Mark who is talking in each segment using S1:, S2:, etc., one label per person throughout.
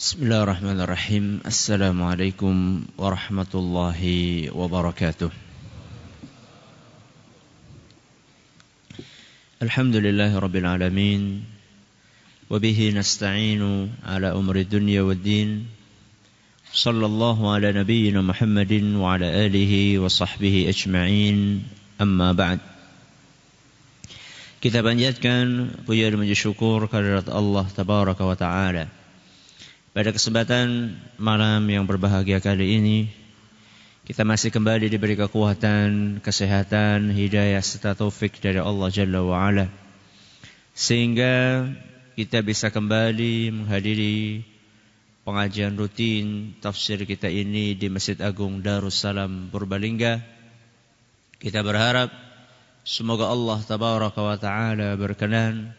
S1: Bismillahirrahmanirrahim. Assalamualaikum warahmatullahi wabarakatuh. Alhamdulillahi rabbil alamin. Wabihi nasta'inu ala umri dunya waddin. Sallallahu ala nabiyyina Muhammadin wa ala alihi wa sahbihi ajma'in. Amma ba'd. Kita panjatkan puja dan puji syukur kehadirat Allah tabaraka wa ta'ala. Pada kesempatan malam yang berbahagia kali ini, kita masih kembali diberi kekuatan, kesehatan, hidayah serta taufik dari Allah Jalla wa'ala, sehingga kita bisa kembali menghadiri pengajian rutin tafsir kita ini di Masjid Agung Darussalam Purbalingga. Kita berharap semoga Allah Tabaraka wa Ta'ala berkenan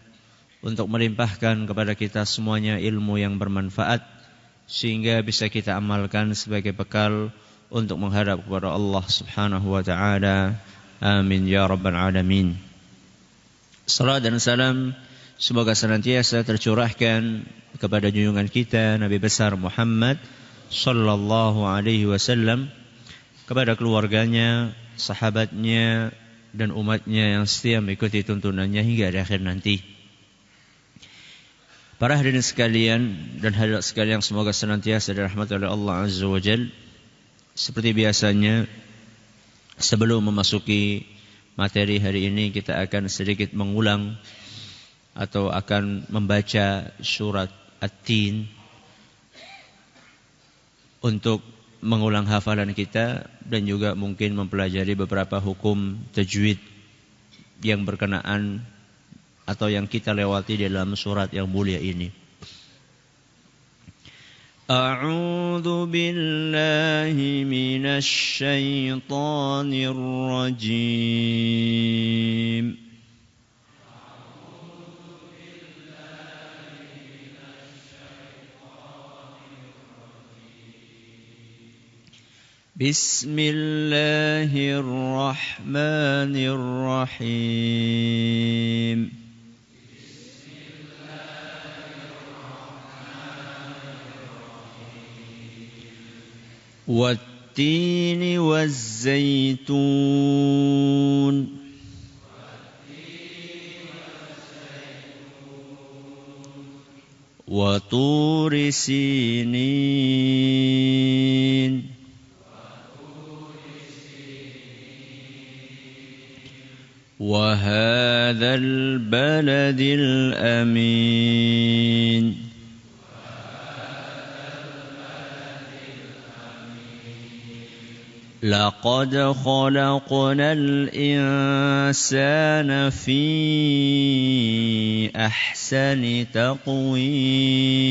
S1: untuk melimpahkan kepada kita semuanya ilmu yang bermanfaat, sehingga bisa kita amalkan sebagai bekal untuk menghadap kepada Allah Subhanahu wa Ta'ala. Amin ya rabbal alamin. Salam dan salam semoga senantiasa tercurahkan kepada junjungan kita Nabi besar Muhammad sallallahu alaihi wasallam, kepada keluarganya, sahabatnya dan umatnya yang setia mengikuti tuntunannya hingga di akhir nanti. Para hadirin sekalian dan hadirat sekalian, semoga senantiasa dirahmati oleh Allah Azza wa Jalla. Seperti biasanya, sebelum memasuki materi hari ini, kita akan sedikit mengulang atau akan membaca surat At-Tin untuk mengulang hafalan kita dan juga mungkin mempelajari beberapa hukum tajwid yang berkenaan atau yang kita lewati dalam surat yang mulia ini. A'udzu billahi minasy syaithanir rajim. Bismillahirrahmanirrahim. والتين والزيتون وطور سينين وهذا البلد الأمين لقد خلقنا الإنسان في أحسن تقويم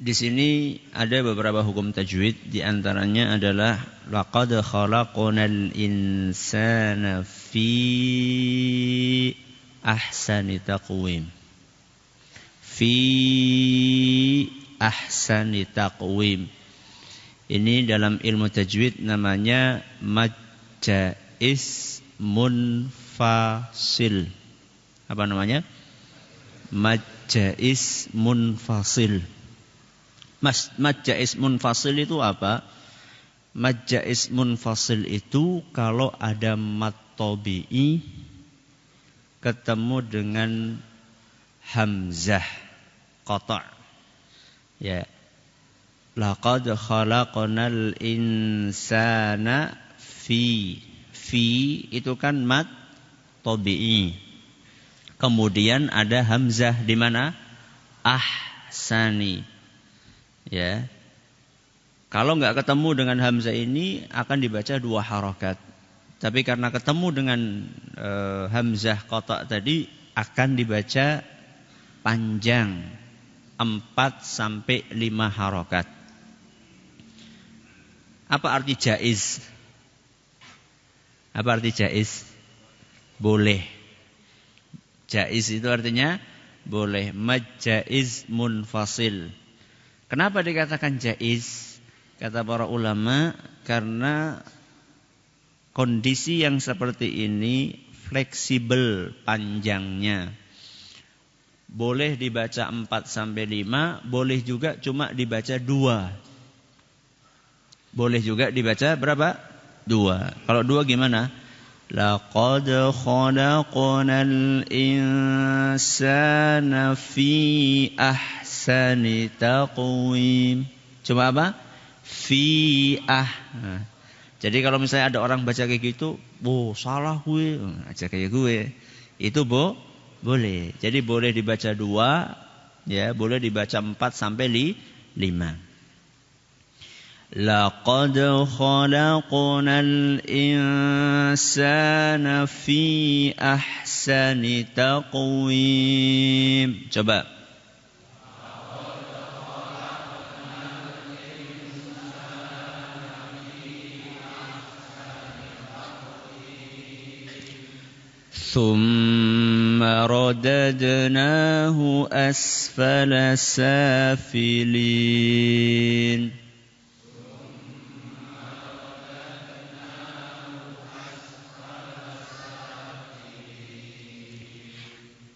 S1: Di sini ada beberapa hukum tajwid, di antaranya adalah laqad khalaqnal insana fi ahsani taqwim. Fi ahsani taqwim. Ini dalam ilmu tajwid namanya mad jaiz munfasil. Apa namanya? Mad jaiz munfasil. Mad jaiz munfasil itu apa? Mad jaiz munfasil itu kalau ada mad tabi'i ketemu dengan hamzah qata'. Ya. Laqad khalaqnal insana fi itu kan mad tabi'i. Kemudian ada hamzah di mana? Ahsani. Ya, kalau nggak ketemu dengan hamzah ini akan dibaca dua harakat. Tapi karena ketemu dengan hamzah qata' tadi akan dibaca panjang 4-5 harakat. Apa arti jaiz? Apa arti jaiz? Boleh. Jaiz itu artinya boleh. Mad jaiz munfasil. Kenapa dikatakan jaiz? Kata para ulama, karena kondisi yang seperti ini fleksibel panjangnya. Boleh dibaca 4 sampai 5, boleh juga cuma dibaca 2. Boleh juga dibaca berapa? 2. Kalau 2 gimana? Laqad khalaqnal insana fi ahsani taqwim. Cuma apa? Jadi kalau misalnya ada orang baca kayak gitu, salah gue, aja kayak gue. Itu boleh. Jadi boleh dibaca 2, ya, boleh dibaca 4 sampai 5. Laqad khalaqnal insana fi ahsani taqwim. Coba. ثم رددناه أسفل سافلين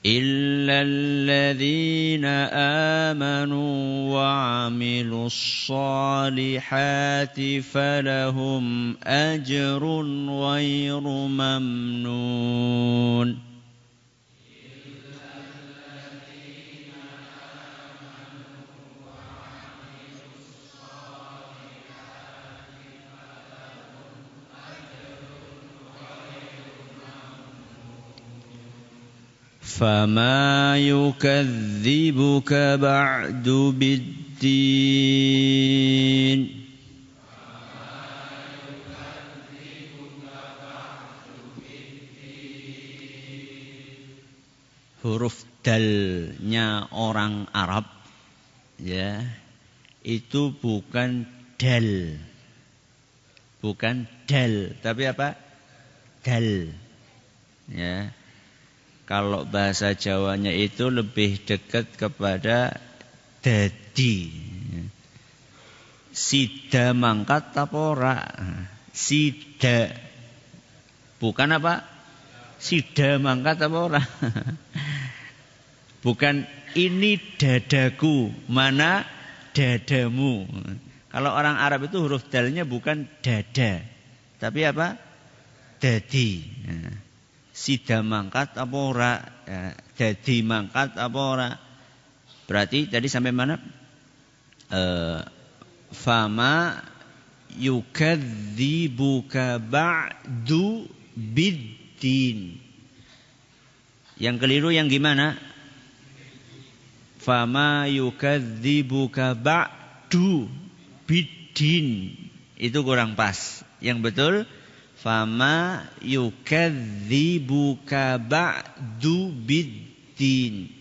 S1: إلا الذين آمنوا وعملوا الصالحات فلهم أجر غير ممنون فما يكذبك بعد بالدين huruf dalnya orang Arab, ya, itu bukan dal, tapi apa? Dal, ya. Kalau bahasa Jawanya itu lebih dekat kepada dadi. Sida mangkat apa ora? Sida. Bukan apa? Sida mangkat apa ora? Bukan ini dadaku, mana dadamu. Kalau orang Arab itu huruf dalnya bukan dada, tapi apa? Dadi. Sida mangkat apa ora, dadi mangkat apa ora. Berarti tadi sampai mana? Fama yukadzibuka ba'du biddin. Yang keliru yang gimana? Fama yukadzibuka ba'du biddin. Itu kurang pas. Yang betul fama yukadzibuka ba'du biddin.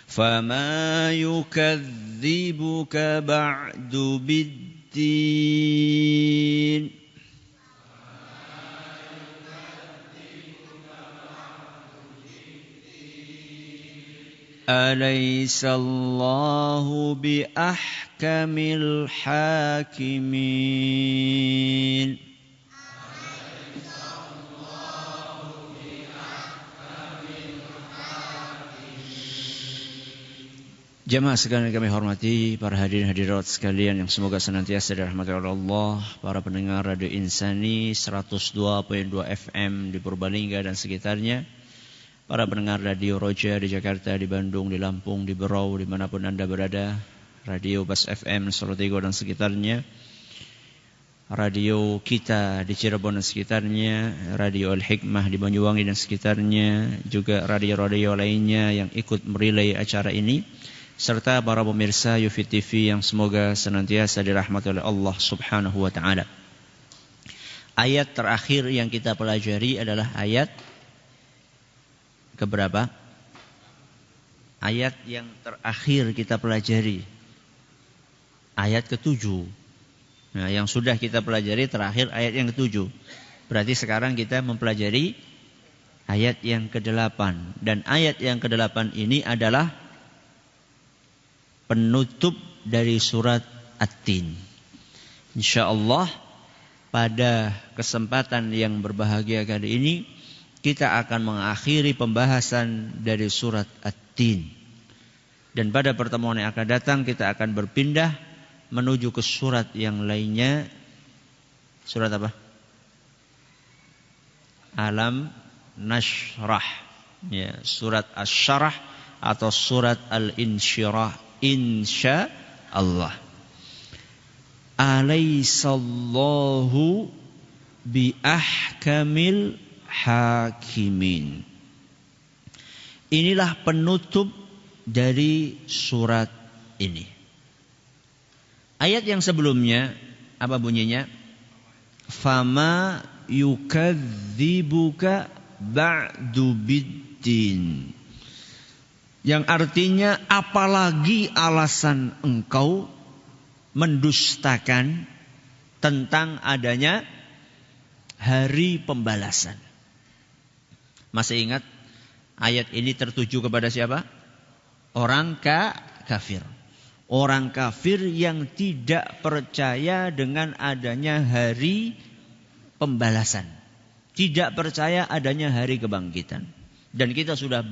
S1: Fama yukadzibuka ba'du biddin. Alaysallahu bi ahkamil hakimin. Jamaah sekalian kami hormati, para hadirin hadirat sekalian yang semoga senantiasa dirahmati oleh Allah, para pendengar Radio Insani 102.2 FM di Purbalingga dan sekitarnya, para pendengar Radio Roja di Jakarta, di Bandung, di Lampung, di Berau, dimanapun Anda berada, Radio Bas FM Sorotego dan sekitarnya, radio kita di Cirebon dan sekitarnya, Radio Al-Hikmah di Banyuwangi dan sekitarnya, juga radio-radio lainnya yang ikut merelay acara ini, serta para pemirsa Yufi TV yang semoga senantiasa dirahmati oleh Allah Subhanahu wa taala. Ayat terakhir yang kita pelajari adalah ayat keberapa? Ayat yang terakhir kita pelajari, ayat ke-7. Nah, yang sudah kita pelajari terakhir ayat yang ke-7. Berarti sekarang kita mempelajari ayat yang ke-8. Dan ayat yang ke-8 ini adalah penutup dari surat At-Tin. Insyaallah pada kesempatan yang berbahagia kali ini kita akan mengakhiri pembahasan dari surat At-Tin. Dan pada pertemuan yang akan datang kita akan berpindah menuju ke surat yang lainnya. Surat apa? Alam Nashrah. Ya, surat Asy-Syarah atau surat Al-Insyirah. Insya Allah. Alaihissallahu bi ahkamil hakimin. Inilah penutup dari surat ini. Ayat yang sebelumnya apa bunyinya? Fama yukadzibuka ba'du biddin. Yang artinya apalagi alasan engkau mendustakan tentang adanya hari pembalasan. Masih ingat ayat ini tertuju kepada siapa? Orang kafir. Orang kafir yang tidak percaya dengan adanya hari pembalasan. Tidak percaya adanya hari kebangkitan. Dan kita sudah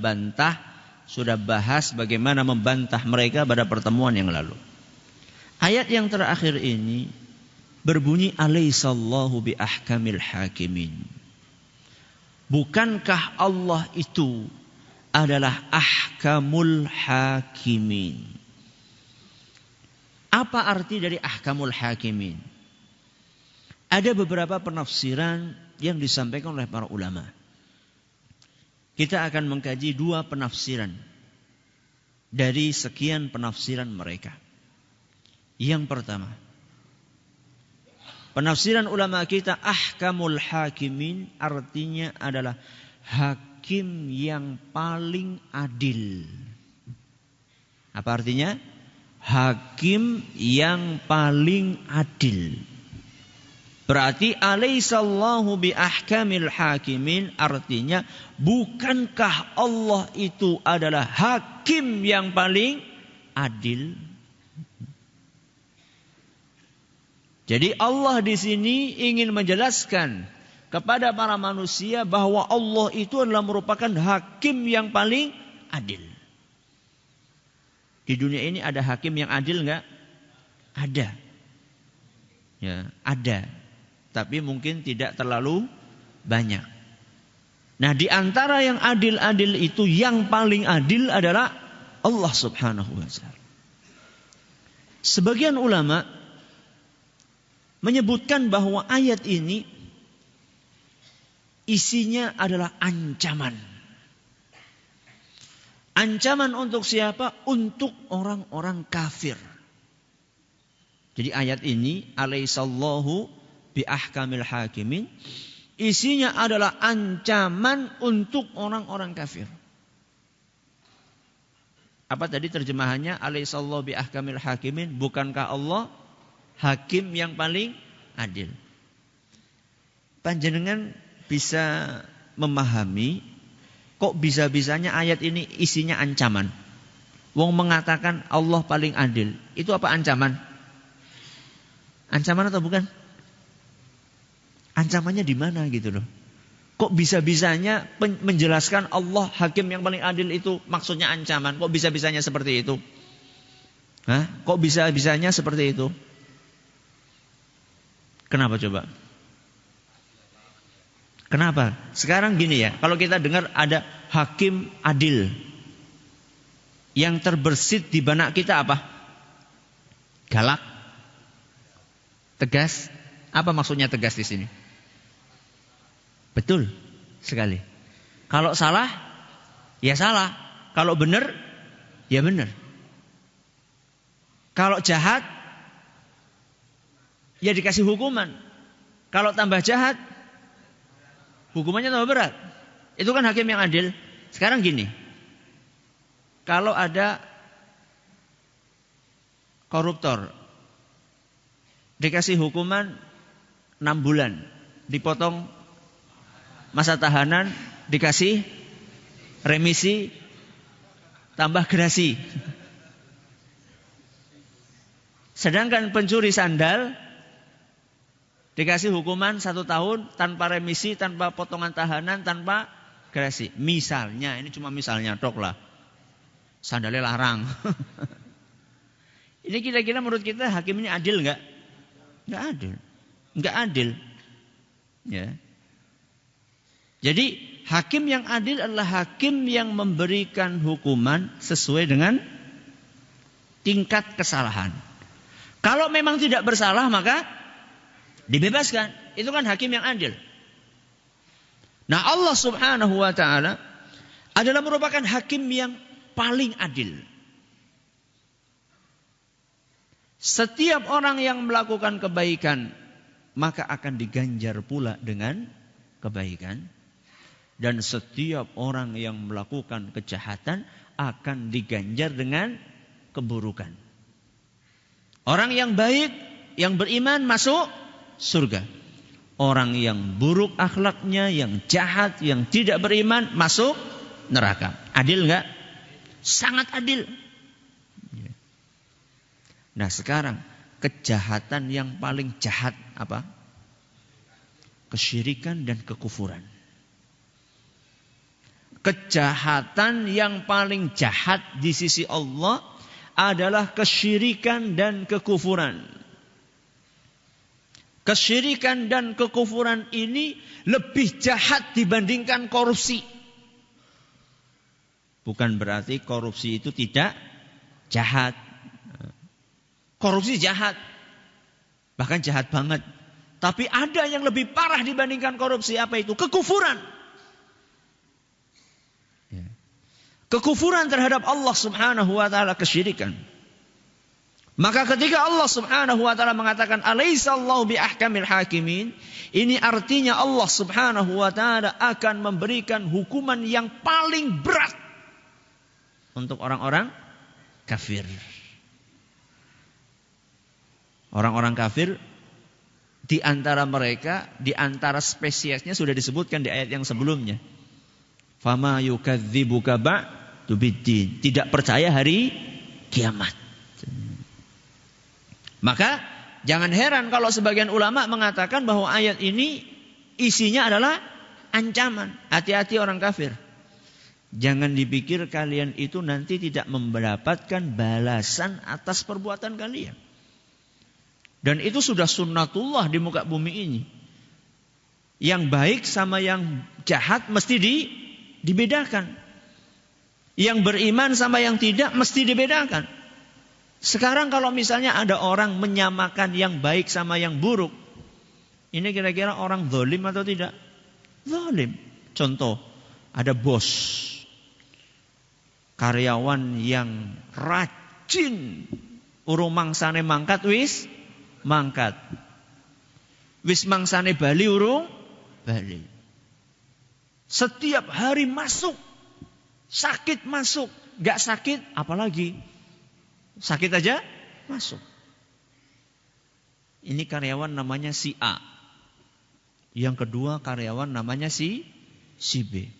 S1: bahas bagaimana membantah mereka pada pertemuan yang lalu. Ayat yang terakhir ini berbunyi alaihissallahu bi ahkamil hakimin. Bukankah Allah itu adalah ahkamul hakimin? Apa arti dari ahkamul hakimin? Ada beberapa penafsiran yang disampaikan oleh para ulama. Kita akan mengkaji dua penafsiran dari sekian penafsiran mereka. Yang pertama, penafsiran ulama kita ahkamul hakimin artinya adalah hakim yang paling adil. Apa artinya? Hakim yang paling adil. Berarti alaihissallahu bi ahkamil hakimin artinya bukankah Allah itu adalah hakim yang paling adil? Jadi Allah di sini ingin menjelaskan kepada para manusia bahwa Allah itu adalah merupakan hakim yang paling adil. Di dunia ini ada hakim yang adil enggak? Ada. Ya, ada. Tapi mungkin tidak terlalu banyak. Nah, di antara yang adil-adil itu yang paling adil adalah Allah Subhanahu wa taala. Sebagian ulama menyebutkan bahwa ayat ini isinya adalah ancaman. Ancaman untuk siapa? Untuk orang-orang kafir. Jadi ayat ini alaihissallahu bi ahkamil hakimin isinya adalah ancaman untuk orang-orang kafir. Apa tadi terjemahannya? Alaihissallahu bi ahkamil hakimin, bukankah Allah hakim yang paling adil? Panjenengan bisa memahami kok bisa-bisanya ayat ini isinya ancaman. Wong mengatakan Allah paling adil. Itu apa ancaman? Ancaman atau bukan? Ancamannya di mana gitu loh. Kok bisa-bisanya menjelaskan Allah hakim yang paling adil itu maksudnya ancaman? Kok bisa-bisanya seperti itu? Hah? Kok bisa-bisanya seperti itu? Kenapa coba? Kenapa? Sekarang gini ya, kalau kita dengar ada hakim adil, yang terbersit di benak kita apa? Galak? Tegas? Apa maksudnya tegas di sini? Betul sekali. Kalau salah, ya salah. Kalau benar, ya benar. Kalau jahat, ya dikasih hukuman. Kalau tambah jahat, hukumannya tambah berat. Itu kan hakim yang adil. Sekarang gini. Kalau ada koruptor, dikasih hukuman 6 bulan, dipotong masa tahanan, dikasih remisi, tambah gerasi. Sedangkan pencuri sandal Dikasih hukuman 1 tahun tanpa remisi, tanpa potongan tahanan, tanpa gerasi. Misalnya, ini cuma misalnya tok lah. Sandalnya larang. Ini kira-kira menurut kita hakimnya adil enggak? Enggak adil. Enggak adil. Ya. Jadi hakim yang adil adalah hakim yang memberikan hukuman sesuai dengan tingkat kesalahan. Kalau memang tidak bersalah maka dibebaskan. Itu kan hakim yang adil. Nah, Allah Subhanahu wa taala adalah merupakan hakim yang paling adil. Setiap orang yang melakukan kebaikan maka akan diganjar pula dengan kebaikan. Dan setiap orang yang melakukan kejahatan akan diganjar dengan keburukan. Orang yang baik, yang beriman masuk surga. Orang yang buruk akhlaknya, yang jahat, yang tidak beriman masuk neraka. Adil enggak? Sangat adil. Nah sekarang kejahatan yang paling jahat apa? Kesyirikan dan kekufuran. Kejahatan yang paling jahat di sisi Allah adalah kesyirikan dan kekufuran. Kesyirikan dan kekufuran ini lebih jahat dibandingkan korupsi. Bukan berarti korupsi itu tidak jahat. Korupsi jahat. Bahkan jahat banget. Tapi ada yang lebih parah dibandingkan korupsi. Apa itu? Kekufuran. Kekufuran terhadap Allah Subhanahu wa taala, kesyirikan. Maka ketika Allah Subhanahu wa taala mengatakan alaihissallahu biahkamil hakimin, ini artinya Allah Subhanahu wa taala akan memberikan hukuman yang paling berat untuk orang-orang kafir. Orang-orang kafir di antara mereka, di antara spesiesnya sudah disebutkan di ayat yang sebelumnya. Fama yukadzibuka ba'du biddin. Tidak percaya hari kiamat. Maka jangan heran kalau sebagian ulama mengatakan bahwa ayat ini isinya adalah ancaman. Hati-hati orang kafir. Jangan dipikir kalian itu nanti tidak mendapatkan balasan atas perbuatan kalian. Dan itu sudah sunnatullah di muka bumi ini. Yang baik sama yang jahat mesti dibedakan. Yang beriman sama yang tidak mesti dibedakan. Sekarang kalau misalnya ada orang menyamakan yang baik sama yang buruk, ini kira-kira orang zalim atau tidak? Zalim. Contoh, ada bos, karyawan yang rajin, urung mangsane mangkat wis mangkat. Wis mangsane bali urung bali. Setiap hari masuk, sakit masuk, gak sakit apalagi. Sakit aja masuk. Ini karyawan namanya si A. Yang kedua karyawan namanya si B.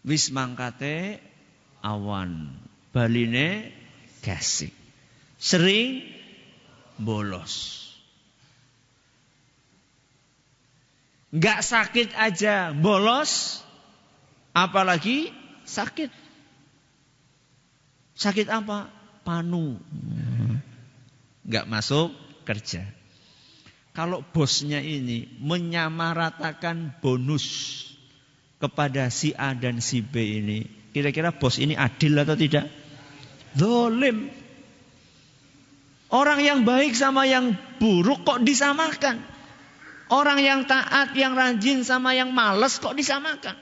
S1: Wis mangkate awan, baline gasik. Sering bolos. Gak sakit aja bolos, apalagi sakit. Sakit apa? Panu. Gak masuk kerja. Kalau bosnya ini menyamaratakan bonus kepada si A dan si B ini, kira-kira bos ini adil atau tidak? Zalim. Orang yang baik sama yang buruk kok disamakan? Orang yang taat, yang rajin sama yang malas kok disamakan?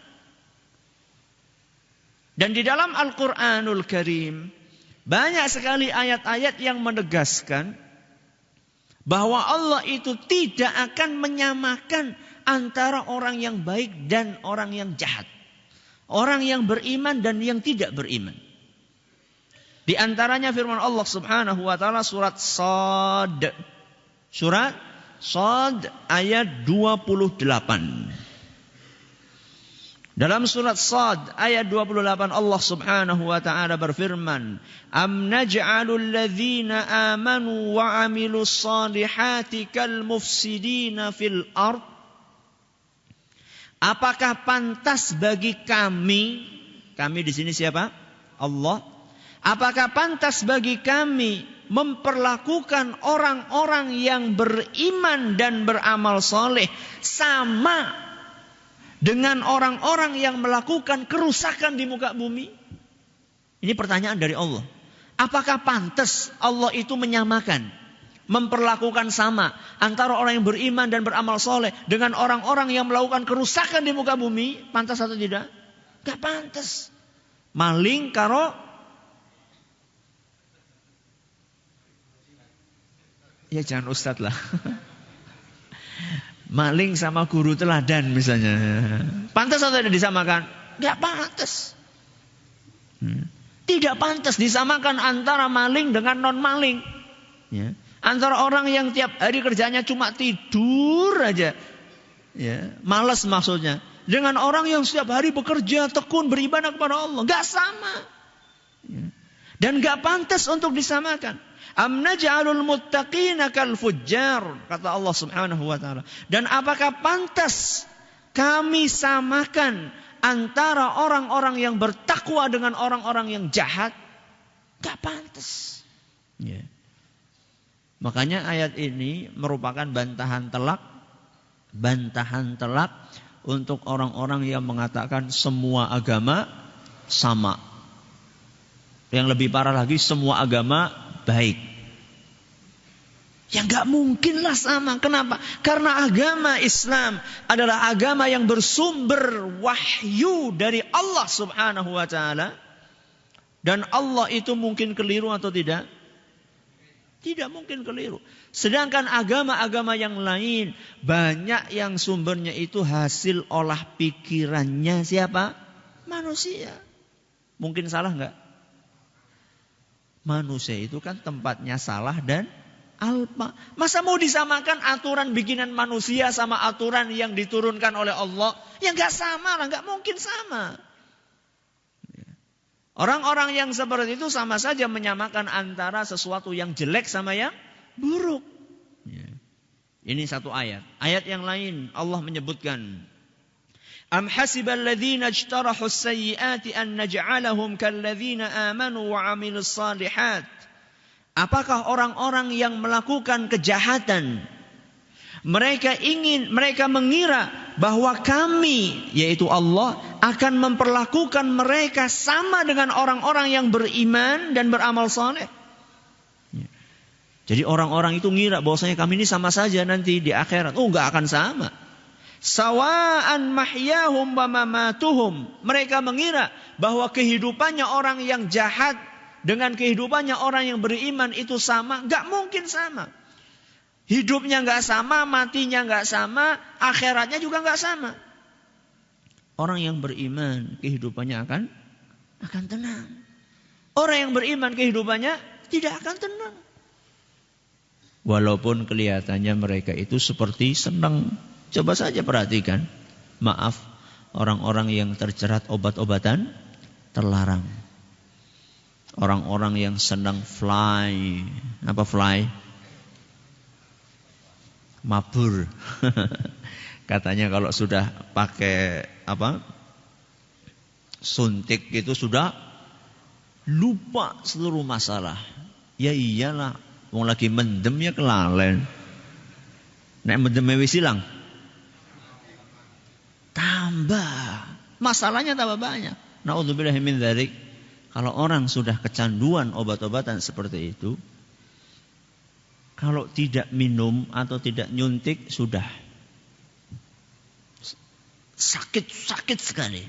S1: Dan di dalam Al-Quranul Karim banyak sekali ayat-ayat yang menegaskan bahwa Allah itu tidak akan menyamakan antara orang yang baik dan orang yang jahat. Orang yang beriman dan yang tidak beriman. Di antaranya firman Allah Subhanahu wa taala surat Shad. Surat Shad ayat 28. Dalam surat Shad ayat 28 Allah Subhanahu wa taala berfirman, "Am naj'alul ladzina amanu wa 'amilus shalihati kal mufsidina fil ard?" Apakah pantas bagi kami di sini siapa? Allah. Apakah pantas bagi kami memperlakukan orang-orang yang beriman dan beramal soleh sama dengan orang-orang yang melakukan kerusakan di muka bumi? Ini pertanyaan dari Allah. Apakah pantas Allah itu menyamakan, memperlakukan sama antara orang yang beriman dan beramal soleh dengan orang-orang yang melakukan kerusakan di muka bumi? Pantas atau tidak? Gak pantas. Maling karo ya jangan ustadz lah. Maling sama guru teladan misalnya. Pantas atau tidak disamakan? Gak pantas. Tidak pantas disamakan antara maling dengan non maling. Ya. Antara orang yang tiap hari kerjanya cuma tidur aja, ya, malas maksudnya, dengan orang yang setiap hari bekerja tekun beribadah kepada Allah, gak sama, ya. Dan gak pantas untuk disamakan. Am naj'alul muttaqina kal fujjar, kata Allah Subhanahu wa taala. Dan apakah pantas kami samakan antara orang-orang yang bertakwa dengan orang-orang yang jahat? Gak pantas, ya. Makanya ayat ini merupakan bantahan telak untuk orang-orang yang mengatakan semua agama sama. Yang lebih parah lagi, semua agama baik. Ya gak mungkin lah sama. Kenapa? Karena agama Islam adalah agama yang bersumber wahyu dari Allah Subhanahu wa taala. Dan Allah itu mungkin keliru atau tidak? Tidak mungkin keliru. Sedangkan agama-agama yang lain banyak yang sumbernya itu hasil olah pikirannya siapa? Manusia. Mungkin salah enggak? Manusia itu kan tempatnya salah dan alpa. Masa mau disamakan aturan bikinan manusia sama aturan yang diturunkan oleh Allah? Ya enggak sama lah, enggak mungkin sama. Orang-orang yang seperti itu sama saja menyamakan antara sesuatu yang jelek sama yang buruk. Ya. Ini satu ayat. Ayat yang lain Allah menyebutkan, Am hasibal ladzina ijtarahus sayyiati an naj'alahum kal ladzina amanu wa 'amilus shalihat. Apakah orang-orang yang melakukan kejahatan mereka mengira bahwa kami, yaitu Allah, akan memperlakukan mereka sama dengan orang-orang yang beriman dan beramal saleh. Jadi orang-orang itu ngira bahwasanya kami ini sama saja nanti di akhirat. Oh, enggak akan sama. Sawa'an mahyahum wa mamatuhum. Mereka mengira bahwa kehidupannya orang yang jahat dengan kehidupannya orang yang beriman itu sama. Enggak mungkin sama. Hidupnya enggak sama, matinya enggak sama, akhiratnya juga enggak sama. Orang yang beriman kehidupannya akan tenang. Orang yang beriman kehidupannya tidak akan tenang. Walaupun kelihatannya mereka itu seperti senang. Coba saja perhatikan. Maaf, orang-orang yang terjerat obat-obatan terlarang. Orang-orang yang senang fly. Apa fly? Mabur. Katanya kalau sudah pakai suntik itu sudah lupa seluruh masalah. Ya iyalah, wong lagi mendem ya kelalen. Nek mendem wis ilang, tambah masalahnya tambah banyak. Naudzubillahi min dzalik. Kalau orang sudah kecanduan obat-obatan seperti itu, kalau tidak minum atau tidak nyuntik sudah sakit sekali.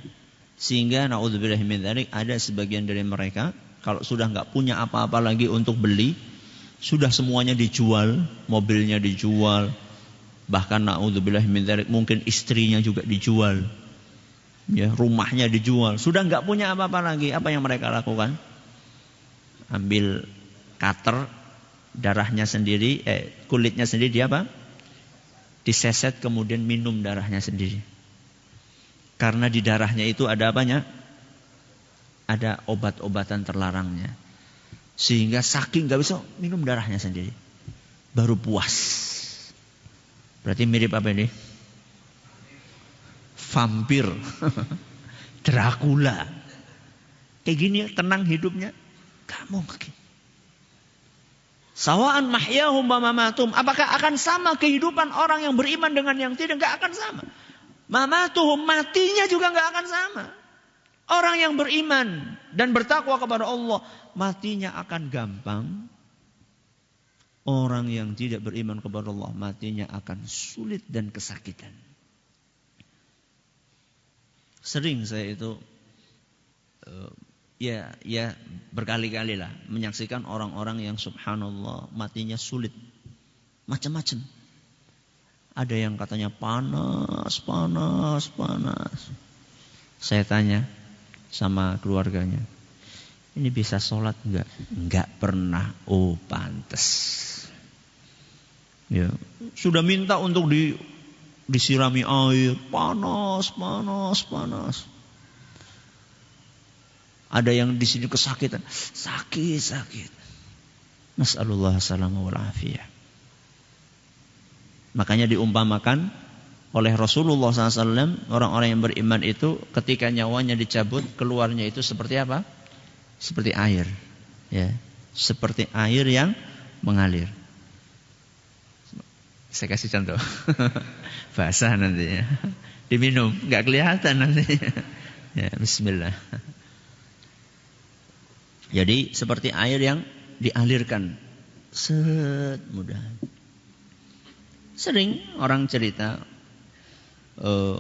S1: Sehingga naudzubillahi min dzalik ada sebagian dari mereka kalau sudah enggak punya apa-apa lagi untuk beli, sudah semuanya dijual, mobilnya dijual, bahkan naudzubillahi min dzalik mungkin istrinya juga dijual. Ya, rumahnya dijual, sudah enggak punya apa-apa lagi. Apa yang mereka lakukan? Ambil cutter, darahnya sendiri, kulitnya sendiri diseset kemudian minum darahnya sendiri. Karena di darahnya itu ada apanya? Ada obat-obatan terlarangnya. Sehingga saking gak bisa minum darahnya sendiri. Baru puas. Berarti mirip apa ini? Vampir. Dracula. Kayak gini tenang hidupnya. Gak mungkin. Sawa'an mahyahum wa mamatum. Apakah akan sama kehidupan orang yang beriman dengan yang tidak? Gak akan sama. Mamatuhum, matinya juga gak akan sama. Orang yang beriman dan bertakwa kepada Allah, matinya akan gampang. Orang yang tidak beriman kepada Allah, matinya akan sulit dan kesakitan. Sering saya itu ya berkali-kali lah menyaksikan orang-orang yang subhanallah matinya sulit. Macam-macam. Ada yang katanya panas. Saya tanya sama keluarganya, ini bisa sholat enggak? Enggak pernah. Oh, pantes. Ya, sudah minta untuk disirami air, panas. Ada yang di sini kesakitan, sakit. Nas'alullah salamah wal afiyah. Makanya diumpamakan oleh Rasulullah SAW, orang-orang yang beriman itu ketika nyawanya dicabut, keluarnya itu seperti apa? Seperti air, ya, seperti air yang mengalir. Saya kasih contoh, basah nantinya, diminum, nggak kelihatan nantinya. Ya, Bismillah. Jadi seperti air yang dialirkan, mudah. Sering orang cerita.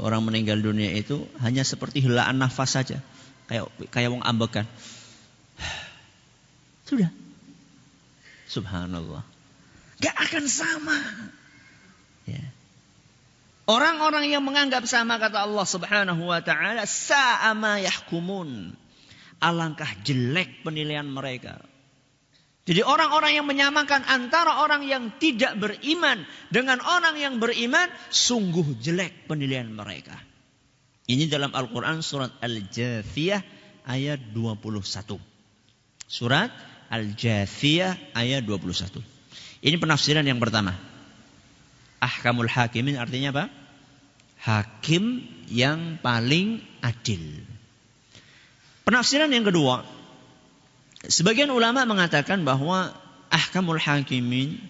S1: Orang meninggal dunia itu hanya seperti helaan nafas saja, kayak wong ambekan. Sudah. Subhanallah. Gak akan sama. Ya. Orang-orang yang menganggap sama, kata Allah Subhanahu wa taala, sa'a ma yahkumun. Alangkah jelek penilaian mereka. Jadi orang-orang yang menyamakan antara orang yang tidak beriman dengan orang yang beriman, sungguh jelek penilaian mereka. Ini dalam Al-Quran surat Al-Jathiyah ayat 21. Surat Al-Jathiyah ayat 21. Ini penafsiran yang pertama. Ahkamul hakimin artinya apa? Hakim yang paling adil. Penafsiran yang kedua. Sebagian ulama mengatakan bahwa ahkamul hakimin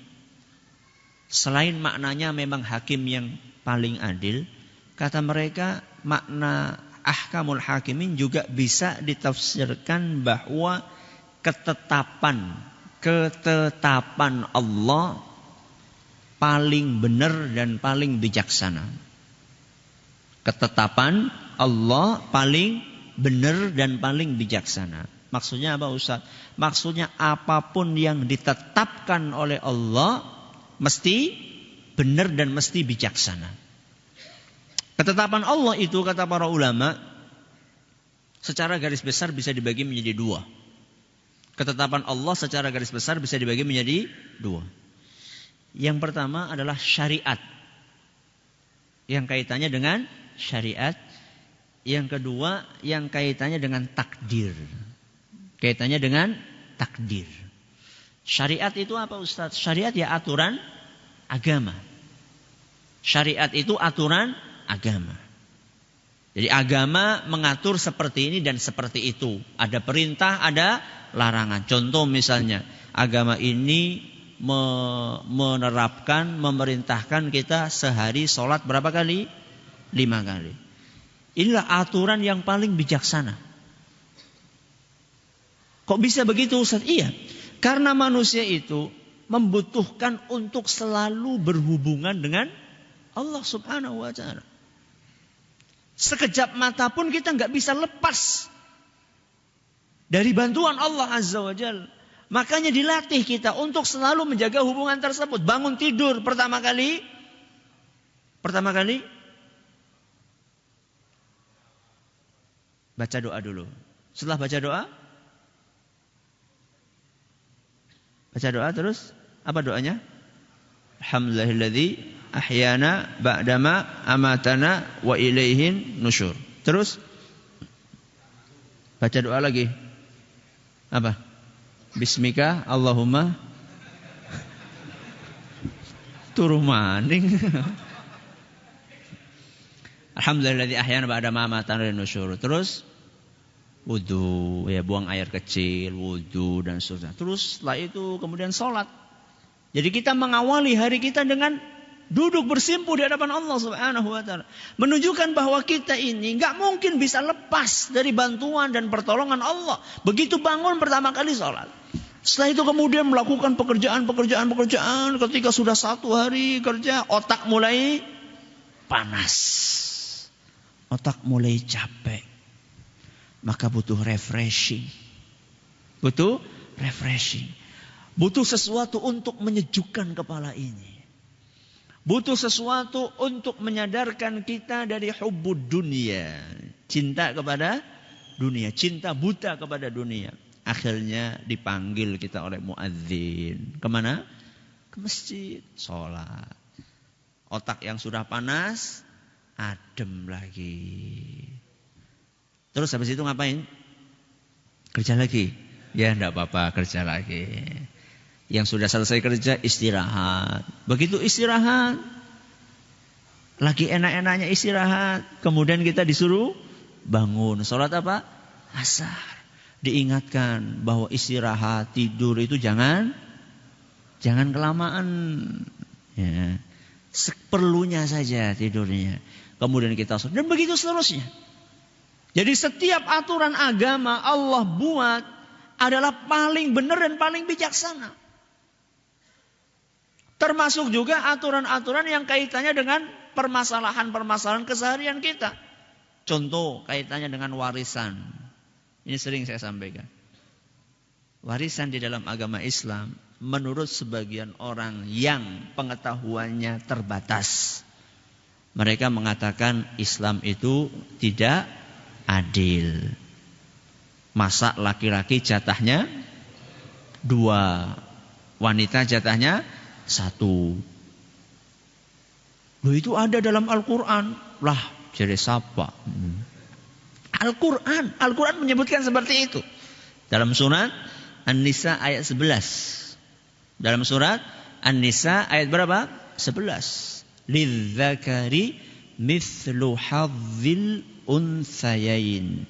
S1: selain maknanya memang hakim yang paling adil, kata mereka makna ahkamul hakimin juga bisa ditafsirkan bahwa ketetapan Allah paling benar dan paling bijaksana. Ketetapan Allah paling benar dan paling bijaksana. Maksudnya apa Ustaz? Maksudnya apapun yang ditetapkan oleh Allah mesti benar dan mesti bijaksana. Ketetapan Allah itu kata para ulama secara garis besar bisa dibagi menjadi dua. Ketetapan Allah secara garis besar bisa dibagi menjadi dua. Yang pertama adalah syariat, yang kaitannya dengan syariat. Yang kedua yang kaitannya dengan takdir. Kaitannya dengan takdir. Syariat itu apa Ustaz? Syariat ya aturan agama. Syariat itu aturan agama. Jadi agama mengatur seperti ini dan seperti itu. Ada perintah, ada larangan. Contoh misalnya, agama ini menerapkan, memerintahkan kita sehari sholat berapa kali? 5 kali. Inilah aturan yang paling bijaksana. Kok bisa begitu Ustaz? Iya, karena manusia itu membutuhkan untuk selalu berhubungan dengan Allah Subhanahu wa ta'ala. Sekejap mata pun kita nggak bisa lepas dari bantuan Allah Azza wa Jalla. Makanya dilatih kita untuk selalu menjaga hubungan tersebut. Bangun tidur pertama kali baca doa dulu. Setelah baca doa terus apa doanya? Alhamdulillahilladzi ahyana ba'dama amatana wa ilaihin nusyur. Terus baca doa lagi. Apa? Bismika Allahumma turu maning. Alhamdulilladzi ahyana ba'da ma amatana wa nusyur. Terus wudu, ya buang air kecil, wudu dan seterusnya. Terus setelah itu kemudian sholat. Jadi kita mengawali hari kita dengan duduk bersimpuh di hadapan Allah Subhanahu wa taala. Menunjukkan bahwa kita ini enggak mungkin bisa lepas dari bantuan dan pertolongan Allah. Begitu bangun pertama kali sholat. Setelah itu kemudian melakukan pekerjaan. Ketika sudah 1 hari kerja, otak mulai panas. Otak mulai capek. Maka butuh refreshing. Butuh refreshing. Butuh sesuatu untuk menyejukkan kepala ini. Butuh sesuatu untuk menyadarkan kita dari hubbud dunia. Cinta kepada dunia. Cinta buta kepada dunia. Akhirnya dipanggil kita oleh muadzin. Kemana? Ke masjid. Sholat. Otak yang sudah panas, adem lagi. Terus habis itu ngapain? Kerja lagi. Ya enggak apa-apa, kerja lagi. Yang sudah selesai kerja istirahat. Begitu istirahat, lagi enak-enaknya istirahat, kemudian kita disuruh bangun. Sholat apa? Asar. Diingatkan bahwa istirahat, tidur itu jangan kelamaan. Ya. Seperlunya saja tidurnya. Kemudian kita sholat. Dan begitu seterusnya. Jadi setiap aturan agama Allah buat adalah paling benar dan paling bijaksana. Termasuk juga aturan-aturan yang kaitannya dengan permasalahan-permasalahan keseharian kita. Contoh kaitannya dengan warisan. Ini sering saya sampaikan. Warisan di dalam agama Islam menurut sebagian orang yang pengetahuannya terbatas. Mereka mengatakan Islam itu tidak adil. Masa laki-laki jatahnya 2, wanita jatahnya 1. Loh itu ada dalam Al-Quran. Lah jadi siapa? Al-Quran menyebutkan seperti itu. Dalam surat An-Nisa ayat 11. Dalam surat An-Nisa ayat berapa? 11. Lidzakari mithlu hadzil unthayain.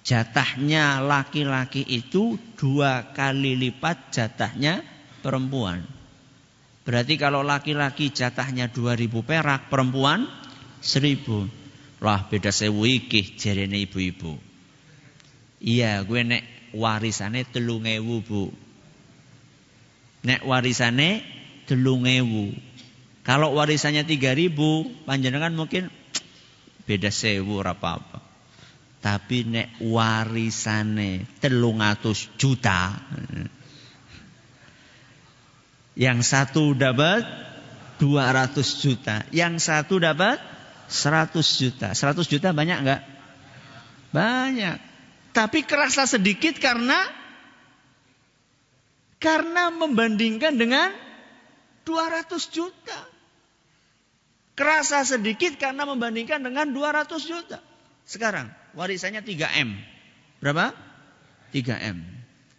S1: Jatahnya laki-laki itu 2 kali lipat jatahnya perempuan. Berarti kalau laki-laki jatahnya 2.000 perak, perempuan 1.000. Lah beda 1.000 iki jarene ibu-ibu. Iya, gue nek warisane 3.000, Bu. Nek warisane 3.000. Kalau warisannya 3.000, panjenengan mungkin beda 1.000 ora apa-apa. Tapi nek warisane 300 juta, yang satu dapat 200 juta, yang satu dapat 100 juta. 100 juta banyak enggak? Banyak. Tapi kerasa sedikit karena membandingkan dengan 200 juta. Kerasa sedikit karena membandingkan dengan 200 juta. Sekarang warisannya 3M. Berapa? 3M.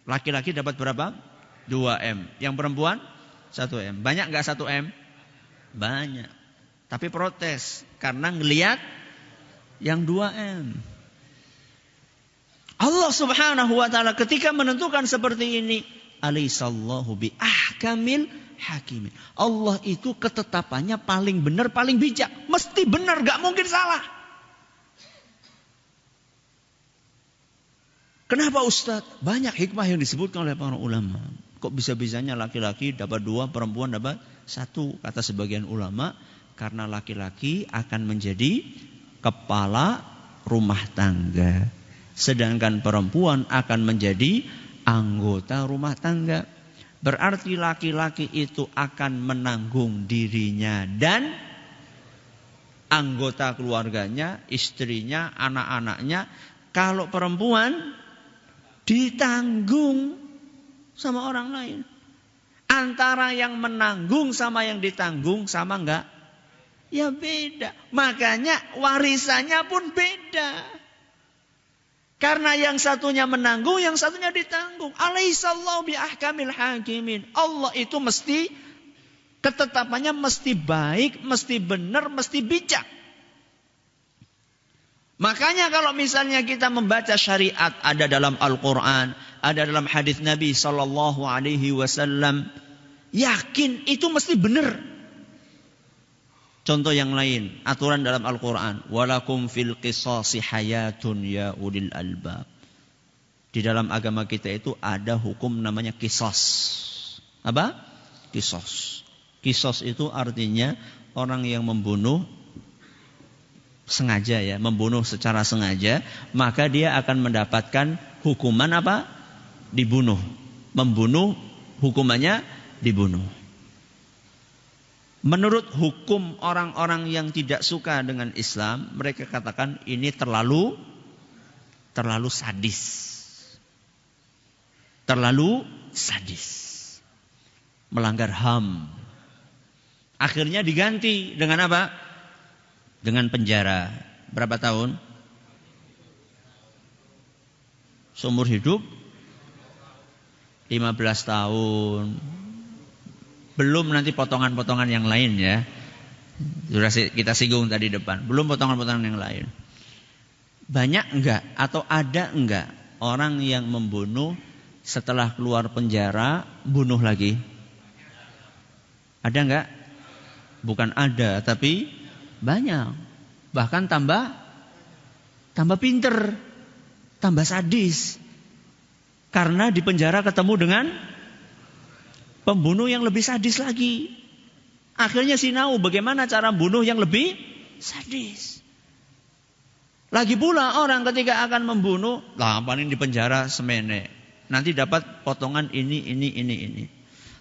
S1: Laki-laki dapat berapa? 2M. Yang perempuan 1M. Banyak enggak 1M? Banyak. Tapi protes karena ngelihat yang 2M. Allah Subhanahu wa taala ketika menentukan seperti ini, alaihissallahu bi ahkamil hakimin. Allah itu ketetapannya paling benar, paling bijak. Mesti benar, enggak mungkin salah. Kenapa Ustaz? Banyak hikmah yang disebutkan oleh para ulama. Kok bisa-bisanya laki-laki dapat 2, perempuan dapat 1? Kata sebagian ulama, karena laki-laki akan menjadi kepala rumah tangga. Sedangkan perempuan akan menjadi anggota rumah tangga. Berarti laki-laki itu akan menanggung dirinya dan anggota keluarganya, istrinya, anak-anaknya. Kalau perempuan ditanggung sama orang lain. Antara yang menanggung sama yang ditanggung sama enggak? Ya beda. Makanya warisannya pun beda. Karena yang satunya menanggung, yang satunya ditanggung. Alaihissallahu biahkamil hakimin. Allah itu mesti, ketetapannya mesti baik, mesti benar, mesti bijak. Makanya kalau misalnya kita membaca syariat, ada dalam Al-Quran, ada dalam hadis Nabi SAW, yakin itu mesti benar. Contoh yang lain, aturan dalam Al-Quran. Walakum fil qisasi hayatun ya ulil albab. Di dalam agama kita itu ada hukum namanya qisas. Apa? Qisas. Qisas itu artinya orang yang membunuh sengaja ya, membunuh secara sengaja, maka dia akan mendapatkan hukuman apa? Dibunuh. Membunuh, hukumannya dibunuh. Menurut hukum orang-orang yang tidak suka dengan Islam, mereka katakan ini terlalu sadis. Terlalu sadis. Melanggar HAM. Akhirnya diganti dengan apa? Dengan penjara. Berapa tahun? Seumur hidup 15 tahun. Belum nanti potongan-potongan yang lain ya. Sudah kita singgung tadi depan. Belum potongan-potongan yang lain. Banyak enggak atau ada enggak orang yang membunuh setelah keluar penjara bunuh lagi? Ada enggak? Bukan ada, tapi banyak. Bahkan tambah pinter, tambah sadis. Karena di penjara ketemu dengan pembunuh yang lebih sadis lagi. Akhirnya sinau bagaimana cara bunuh yang lebih sadis. Lagi pula orang ketika akan membunuh, lah paling di penjara semene. Nanti dapat potongan ini.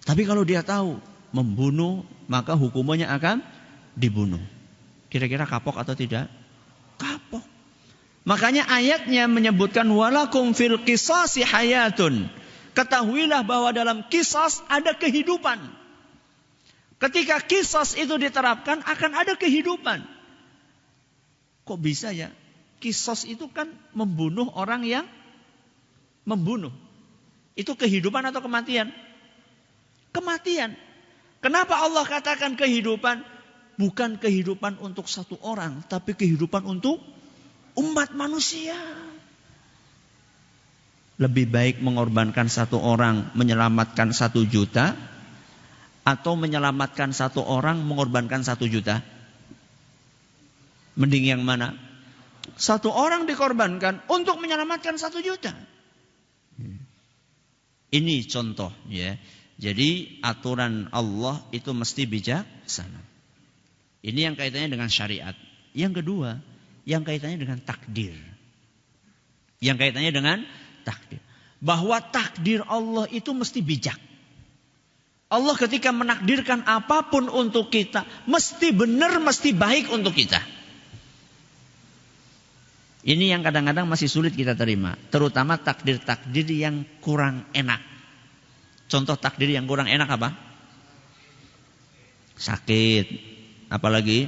S1: Tapi kalau dia tahu membunuh, maka hukumannya akan dibunuh. Kira-kira kapok atau tidak? Kapok. Makanya ayatnya menyebutkan walakum fil qisasi hayatun. Ketahuilah bahwa dalam qisas ada kehidupan. Ketika qisas itu diterapkan akan ada kehidupan. Kok bisa ya? Qisas itu kan membunuh orang yang membunuh. Itu kehidupan atau kematian? Kematian. Kenapa Allah katakan kehidupan? Bukan kehidupan untuk satu orang, tapi kehidupan untuk umat manusia. Lebih baik mengorbankan satu orang menyelamatkan 1 juta atau menyelamatkan satu orang mengorbankan 1 juta? Mending yang mana? 1 orang dikorbankan untuk menyelamatkan 1 juta. Ini contoh ya. Jadi aturan Allah itu mesti bijaksana. Ini yang kaitannya dengan syariat. Yang kedua, yang kaitannya dengan takdir. Yang kaitannya dengan takdir. Bahwa takdir Allah itu mesti bijak. Allah ketika menakdirkan apapun untuk kita, mesti benar, mesti baik untuk kita. Ini yang kadang-kadang masih sulit kita terima. Terutama takdir-takdir yang kurang enak. Contoh takdir yang kurang enak apa? Sakit. Apalagi?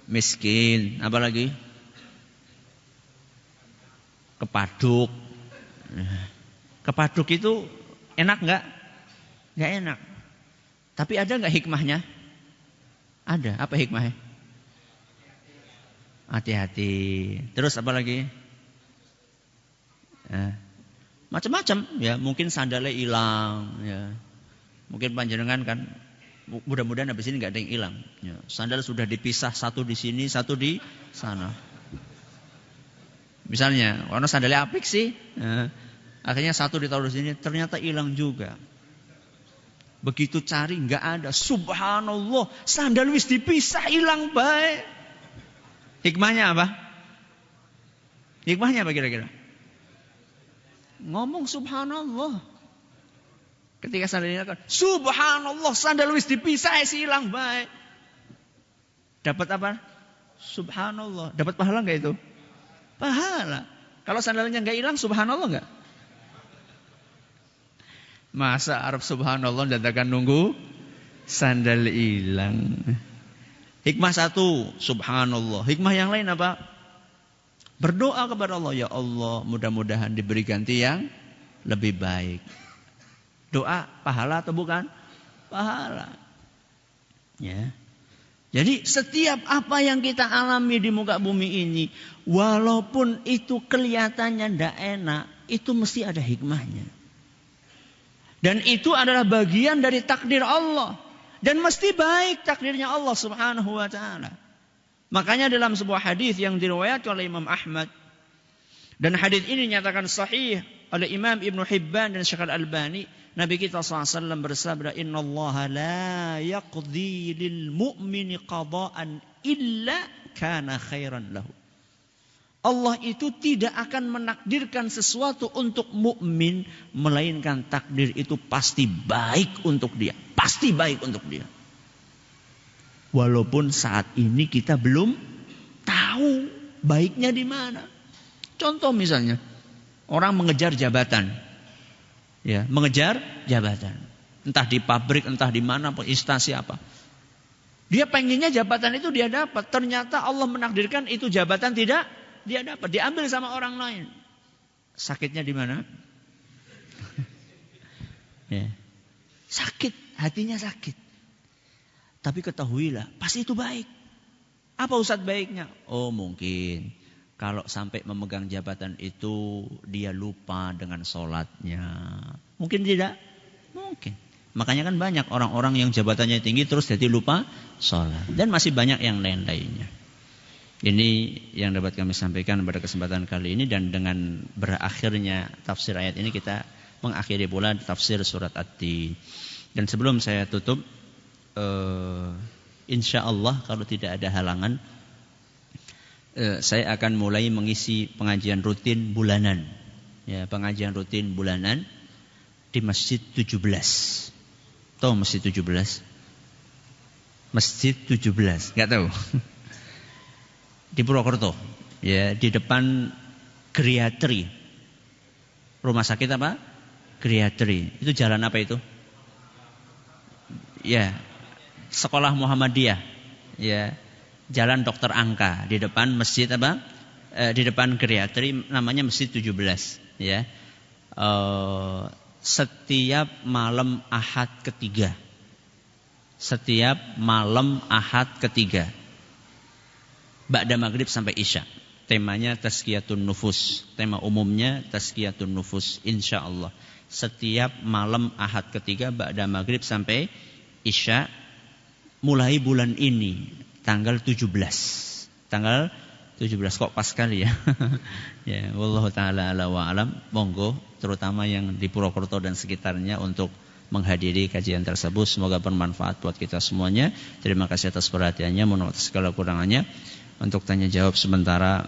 S1: Miskin. Apalagi? Kepaduk. Kepaduk itu enak enggak? Enggak enak. Tapi ada enggak hikmahnya? Ada. Apa hikmahnya? Hati-hati. Terus apa lagi? Macam-macam ya, mungkin sandalnya hilang ya. Mungkin panjenengan kan mudah-mudahan habis ini enggak ada yang hilang ya. Sandal sudah dipisah, satu di sini, satu di sana. Misalnya, karena sandalnya apik sih ya. Akhirnya satu ditaruh di sini, ternyata hilang juga. Begitu cari enggak ada. Subhanallah, sandal wis dipisah hilang bae. Hikmahnya apa? Hikmahnya apa kira-kira? Ngomong subhanallah. Ketika sandal ini kan, subhanallah, sandal wis dipisah hilang bae. Dapat apa? Subhanallah. Dapat pahala enggak itu? Pahala. Kalau sandalnya enggak hilang, subhanallah enggak? Masa Arab subhanallah dadakan nunggu Sandal hilang. Hikmah satu, subhanallah. Hikmah yang lain apa? Berdoa kepada Allah, ya Allah, mudah-mudahan diberi ganti yang lebih baik. Doa pahala atau bukan? Pahala. Ya. Jadi setiap apa yang kita alami di muka bumi ini, walaupun itu kelihatannya tidak enak, itu mesti ada hikmahnya. Dan itu adalah bagian dari takdir Allah. Dan mesti baik takdirnya Allah subhanahu wa ta'ala. Makanya dalam sebuah hadis yang diriwayatkan oleh Imam Ahmad, dan hadis ini dinyatakan sahih oleh Imam Ibn Hibban dan Syekh Al-Albani, Nabi kita SAW bersabda, Inna Allah la yaqdi lil mu'mini qada'an illa kana khairan lahu. Allah itu tidak akan menakdirkan sesuatu untuk mukmin melainkan takdir itu pasti baik untuk dia. Pasti baik untuk dia. Walaupun saat ini kita belum tahu baiknya di mana. Contoh misalnya, orang mengejar jabatan. Ya, mengejar jabatan. Entah di pabrik, entah di mana, instansi apa. Dia pengennya jabatan itu dia dapat. Ternyata Allah menakdirkan itu jabatan tidak dia dapat. Diambil sama orang lain. Sakitnya di mana? Ya. Sakit, hatinya sakit. Tapi ketahuilah, pasti itu baik. Apa Ustadz baiknya? Oh mungkin kalau sampai memegang jabatan itu dia lupa dengan sholatnya. Mungkin tidak? Mungkin. Makanya kan banyak orang-orang yang jabatannya tinggi terus jadi lupa sholat. Dan masih banyak yang lain-lainnya. Ini yang dapat kami sampaikan pada kesempatan kali ini. Dan dengan berakhirnya tafsir ayat ini kita mengakhiri pula tafsir surat At-Tin. Dan sebelum saya tutup, insya Allah kalau tidak ada halangan, saya akan mulai mengisi pengajian rutin bulanan. Ya, pengajian rutin bulanan di Masjid 17. Tahu Masjid 17? Masjid 17, nggak tahu. Di Purwokerto, ya, di depan geriatri. Rumah sakit apa? Geriatri. Itu jalan apa itu? Ya, Sekolah Muhammadiyah, ya, Jalan Dokter Angka di depan masjid apa? Di depan geriatri, namanya Masjid 17, ya. Setiap malam Ahad ketiga. Setiap malam Ahad ketiga. Ba'da maghrib sampai Isya. Temanya Tazkiyatun Nufus. Tema umumnya Tazkiyatun Nufus, insyaallah. Setiap malam Ahad ketiga ba'da maghrib sampai Isya. Mulai bulan ini tanggal 17. Tanggal 17 kok pas sekali ya. Ya, wallahu taala ala wa alam. Monggo terutama yang di Purwokerto dan sekitarnya untuk menghadiri kajian tersebut. Semoga bermanfaat buat kita semuanya. Terima kasih atas perhatiannya, mohon maaf atas segala kurangannya. Untuk tanya jawab sementara